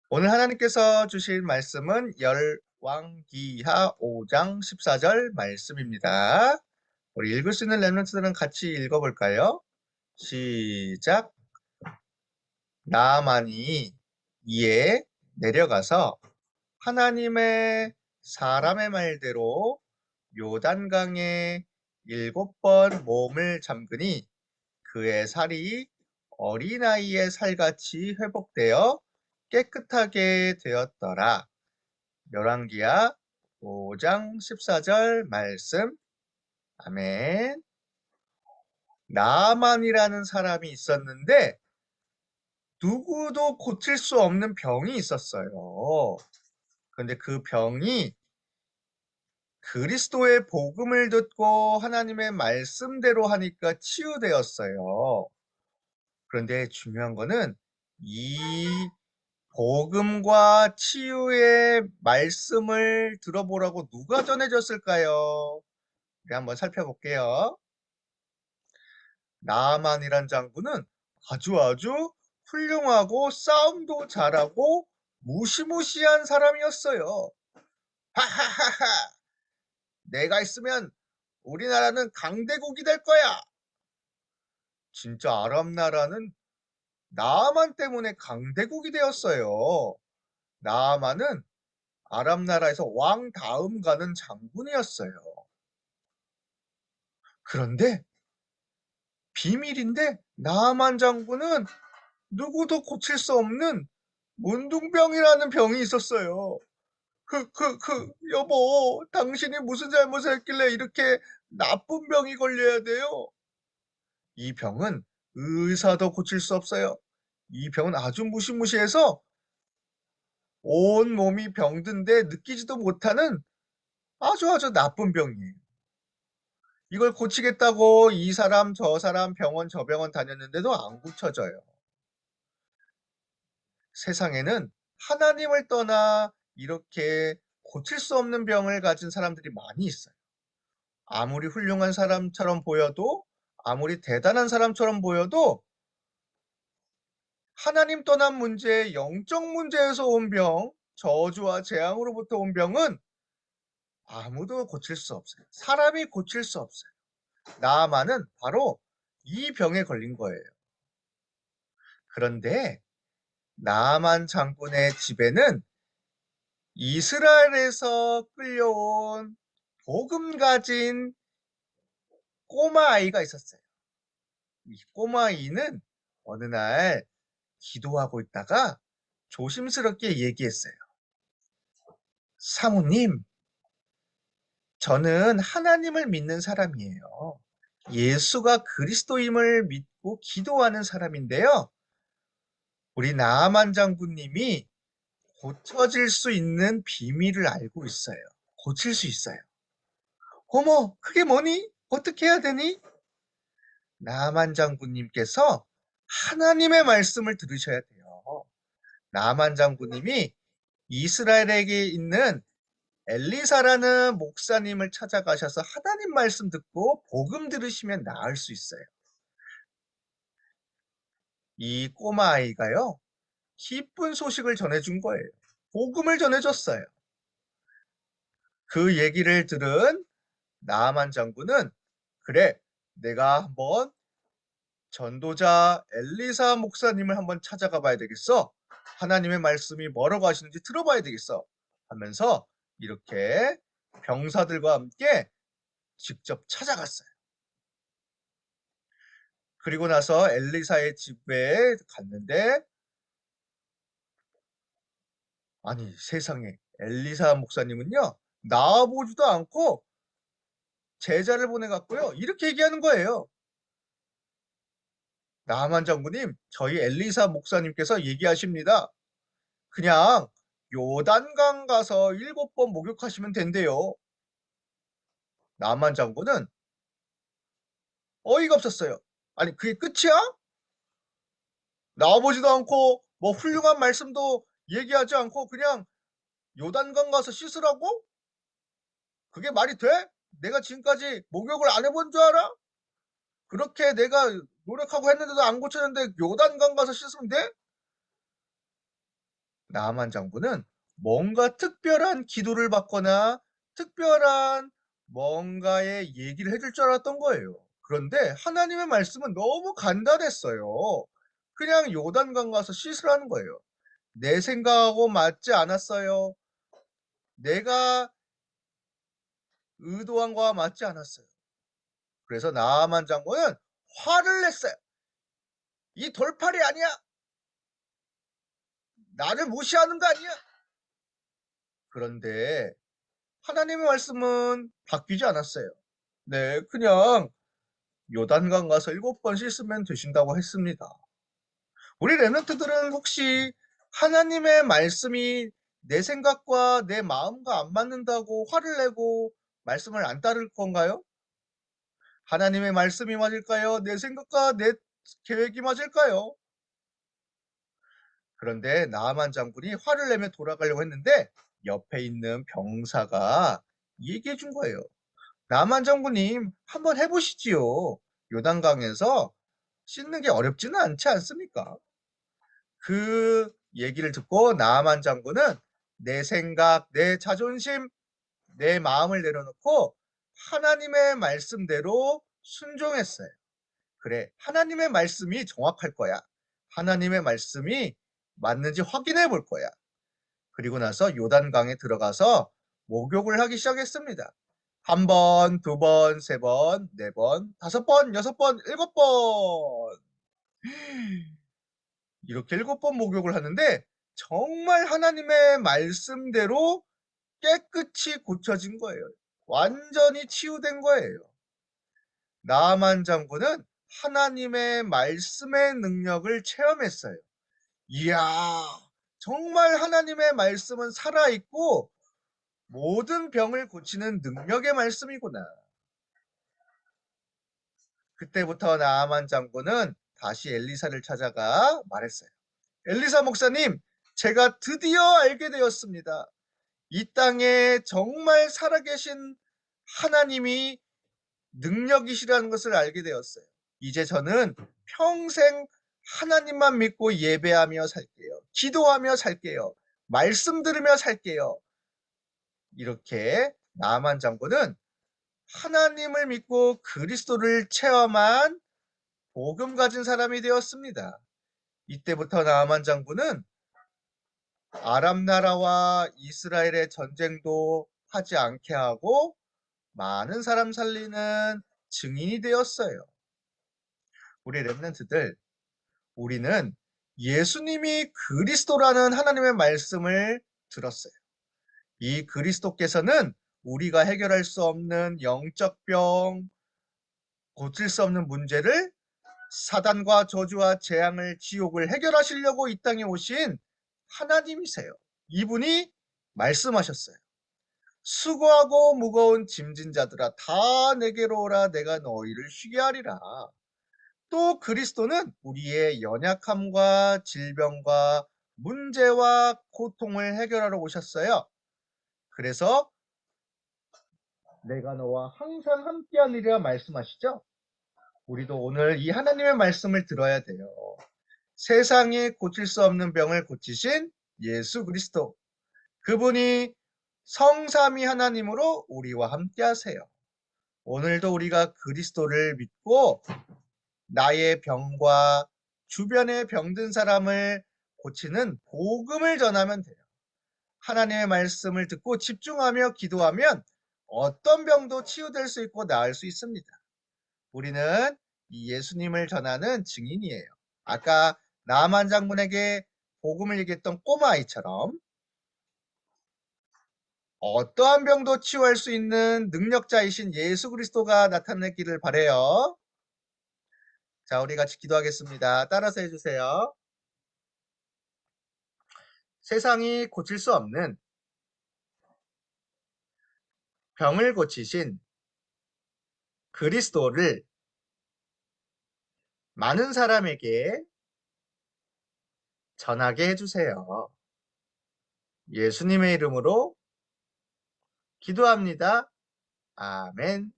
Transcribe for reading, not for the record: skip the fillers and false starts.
오늘 하나님께서 주실 말씀은 열왕기하 5장 14절 말씀입니다. 우리 읽을 수 있는 렘넌트들은 같이 읽어볼까요? 시작. 나아만이 이에 내려가서 하나님의 사람의 말대로 요단강에 7번 몸을 잠그니 그의 살이 어린아이의 살같이 회복되어 깨끗하게 되었더라. 열왕기하 5장 14절 말씀. 아멘. 나아만이라는 사람이 있었는데 누구도 고칠 수 없는 병이 있었어요. 그런데 그 병이 그리스도의 복음을 듣고 하나님의 말씀대로 하니까 치유되었어요. 그런데 중요한 거는 이 복음과 치유의 말씀을 들어보라고 누가 전해줬을까요? 우리 한번 살펴볼게요. 나아만이란 장군은 아주 훌륭하고 싸움도 잘하고 무시무시한 사람이었어요. 하하하하! 내가 있으면 우리나라는 강대국이 될 거야. 진짜 아랍 나라는 나아만 때문에 강대국이 되었어요. 나아만은 아랍 나라에서 왕 다음 가는 장군이었어요. 그런데 비밀인데 나아만 장군은 누구도 고칠 수 없는 문둥병이라는 병이 있었어요. 여보, 당신이 무슨 잘못을 했길래 이렇게 나쁜 병이 걸려야 돼요? 이 병은 의사도 고칠 수 없어요. 이 병은 아주 무시무시해서 온 몸이 병든데 느끼지도 못하는 아주 나쁜 병이에요. 이걸 고치겠다고 이 사람 저 사람 병원 저 병원 다녔는데도 안 고쳐져요. 세상에는 하나님을 떠나 이렇게 고칠 수 없는 병을 가진 사람들이 많이 있어요. 아무리 훌륭한 사람처럼 보여도, 아무리 대단한 사람처럼 보여도 하나님 떠난 문제, 영적 문제에서 온 병, 저주와 재앙으로부터 온 병은 아무도 고칠 수 없어요. 사람이 고칠 수 없어요. 나아만은 바로 이 병에 걸린 거예요. 그런데 나아만 장군의 집에는 이스라엘에서 끌려온 복음 가진 꼬마 아이가 있었어요. 이 꼬마 아이는 어느 날 기도하고 있다가 조심스럽게 얘기했어요. 사모님, 저는 하나님을 믿는 사람이에요. 예수가 그리스도임을 믿고 기도하는 사람인데요. 우리 나아만 장군님이 고쳐질 수 있는 비밀을 알고 있어요. 고칠 수 있어요. 어머, 그게 뭐니? 어떻게 해야 되니? 나만 장군님께서 하나님의 말씀을 들으셔야 돼요. 나만 장군님이 이스라엘에게 있는 엘리사라는 목사님을 찾아가셔서 하나님 말씀 듣고 복음 들으시면 나을 수 있어요. 이 꼬마 아이가요, 기쁜 소식을 전해준 거예요. 복음을 전해줬어요. 그 얘기를 들은 나아만 장군은 그래, 내가 한번 전도자 엘리사 목사님을 한번 찾아가 봐야 되겠어. 하나님의 말씀이 뭐라고 하시는지 들어봐야 되겠어. 하면서 이렇게 병사들과 함께 직접 찾아갔어요. 그리고 나서 엘리사의 집에 갔는데 아니 세상에 엘리사 목사님은요 나와보지도 않고 제자를 보내갔고요. 이렇게 얘기하는 거예요. 나만 장군님, 저희 엘리사 목사님께서 얘기하십니다. 그냥 요단강 가서 7번 목욕하시면 된대요. 나만 장군은 어이가 없었어요. 아니 그게 끝이야? 나와보지도 않고 뭐 훌륭한 말씀도 얘기하지 않고 그냥 요단강 가서 씻으라고? 그게 말이 돼? 내가 지금까지 목욕을 안 해본 줄 알아? 그렇게 내가 노력하고 했는데도 안 고쳤는데 요단강 가서 씻으면 돼? 나아만 장군은 뭔가 특별한 기도를 받거나 특별한 뭔가의 얘기를 해줄 줄 알았던 거예요. 그런데 하나님의 말씀은 너무 간단했어요. 그냥 요단강 가서 씻으라는 거예요. 내 생각하고 맞지 않았어요. 내가 의도한 거와 맞지 않았어요. 그래서 나아만 장군은 화를 냈어요. 이 돌팔이 아니야. 나를 무시하는 거 아니야. 그런데 하나님의 말씀은 바뀌지 않았어요. 네, 그냥 요단강 가서 7번 씻으면 되신다고 했습니다. 우리 랩런트들은 혹시 하나님의 말씀이 내 생각과 내 마음과 안 맞는다고 화를 내고 말씀을 안 따를 건가요? 하나님의 말씀이 맞을까요? 내 생각과 내 계획이 맞을까요? 그런데 나아만 장군이 화를 내며 돌아가려고 했는데 옆에 있는 병사가 얘기해 준 거예요. 나만 장군님 한번 해보시지요. 요단강에서 씻는 게 어렵지는 않지 않습니까? 그 얘기를 듣고 나만 장군은 내 생각, 내 자존심, 내 마음을 내려놓고 하나님의 말씀대로 순종했어요. 그래, 하나님의 말씀이 정확할 거야. 하나님의 말씀이 맞는지 확인해 볼 거야. 그리고 나서 요단강에 들어가서 목욕을 하기 시작했습니다. 한 번, 두 번, 세 번, 네 번, 5번, 6번, 7번. 이렇게 7번 목욕을 하는데 정말 하나님의 말씀대로 깨끗이 고쳐진 거예요. 완전히 치유된 거예요. 나아만 장군은 하나님의 말씀의 능력을 체험했어요. 이야, 정말 하나님의 말씀은 살아있고 모든 병을 고치는 능력의 말씀이구나. 그때부터 나아만 장군은 다시 엘리사를 찾아가 말했어요. 엘리사 목사님, 제가 드디어 알게 되었습니다. 이 땅에 정말 살아계신 하나님이 능력이시라는 것을 알게 되었어요. 이제 저는 평생 하나님만 믿고 예배하며 살게요. 기도하며 살게요. 말씀 들으며 살게요. 이렇게 나아만 장군은 하나님을 믿고 그리스도를 체험한 복음 가진 사람이 되었습니다. 이때부터 나아만 장군은 아람 나라와 이스라엘의 전쟁도 하지 않게 하고 많은 사람 살리는 증인이 되었어요. 우리 랩런트들, 우리는 예수님이 그리스도라는 하나님의 말씀을 들었어요. 이 그리스도께서는 우리가 해결할 수 없는 영적 병, 고칠 수 없는 문제를 사단과 저주와 재앙을 지옥을 해결하시려고 이 땅에 오신 하나님이세요. 이분이 말씀하셨어요. 수고하고 무거운 짐진 자들아 다 내게로 오라 내가 너희를 쉬게 하리라. 또 그리스도는 우리의 연약함과 질병과 문제와 고통을 해결하러 오셨어요. 그래서 내가 너와 항상 함께하리라 말씀하시죠. 우리도 오늘 이 하나님의 말씀을 들어야 돼요. 세상에 고칠 수 없는 병을 고치신 예수 그리스도. 그분이 성삼위 하나님으로 우리와 함께 하세요. 오늘도 우리가 그리스도를 믿고 나의 병과 주변에 병든 사람을 고치는 복음을 전하면 돼요. 하나님의 말씀을 듣고 집중하며 기도하면 어떤 병도 치유될 수 있고 나을 수 있습니다. 우리는 이 예수님을 전하는 증인이에요. 아까 나만 장군에게 복음을 얘기했던 꼬마아이처럼 어떠한 병도 치유할 수 있는 능력자이신 예수 그리스도가 나타내기를 바라요. 자, 우리 같이 기도하겠습니다. 따라서 해주세요. 세상이 고칠 수 없는 병을 고치신 그리스도를 많은 사람에게 전하게 해주세요. 예수님의 이름으로 기도합니다. 아멘.